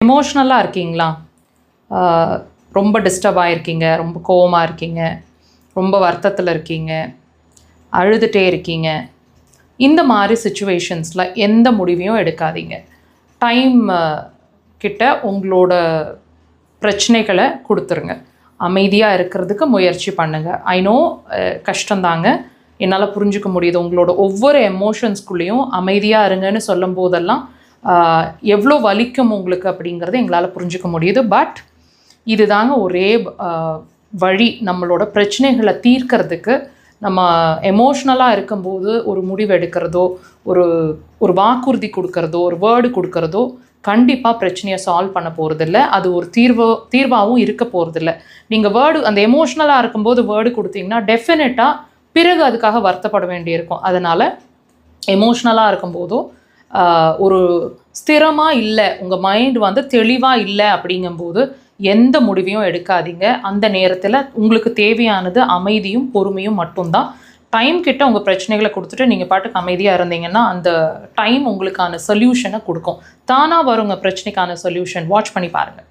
எமோஷ்னலாக இருக்கீங்களா? ரொம்ப டிஸ்டர்ப் ஆகிருக்கீங்க, ரொம்ப கோவமாக இருக்கீங்க, ரொம்ப வருத்தத்தில் இருக்கீங்க, அழுதுகிட்டே இருக்கீங்க. இந்த மாதிரி சிச்சுவேஷன்ஸில் எந்த முடிவையும் எடுக்காதீங்க. டைம் கிட்ட உங்களோட பிரச்சனைகளை கொடுத்துருங்க. அமைதியாக இருக்கிறதுக்கு முயற்சி பண்ணுங்கள். ஐ நோ கஷ்டந்தாங்க, என்னால் புரிஞ்சுக்க முடியுது. உங்களோட ஒவ்வொரு எமோஷன்ஸ்குள்ளேயும் அமைதியாக இருங்கன்னு சொல்லும் போதெல்லாம் எவ்வளோ வலிக்கும் உங்களுக்கு அப்படிங்கிறது எங்களால் புரிஞ்சுக்க முடியுது. பட் இது தாங்க ஒரே வழி நம்மளோட பிரச்சனைகளை தீர்க்கறதுக்கு. நம்ம எமோஷ்னலாக இருக்கும்போது ஒரு முடிவு எடுக்கிறதோ, ஒரு வாக்குறுதி கொடுக்கறதோ, ஒரு வேர்டு கொடுக்கறதோ கண்டிப்பாக பிரச்சனையை சால்வ் பண்ண போகிறதில்ல. அது ஒரு தீர்வாகவும் இருக்க போகிறதில்ல. நீங்கள் அந்த எமோஷ்னலாக இருக்கும்போது வேர்டு கொடுத்தீங்கன்னா டெஃபினட்டாக பிறகு அதுக்காக வருத்தப்பட வேண்டியிருக்கும். அதனால் எமோஷ்னலாக இருக்கும்போதோ ஒரு ஸ்திரமாக இல்லை, உங்கள் மைண்ட் தெளிவாக இல்லை அப்படிங்கும்போது எந்த முடிவையும் எடுக்காதீங்க. அந்த நேரத்தில் உங்களுக்கு தேவையானது அமைதியும் பொறுமையும் மட்டும்தான். டைம் கிட்ட உங்கள் பிரச்சனைகளை கொடுத்துட்டு நீங்கள் பாட்டுக்கு அமைதியாக இருந்தீங்கன்னா அந்த டைம் உங்களுக்கான சொல்யூஷனை கொடுக்கும். தானாக வருங்க பிரச்சனைக்கான சொல்யூஷன். வாட்ச் பண்ணி பாருங்கள்.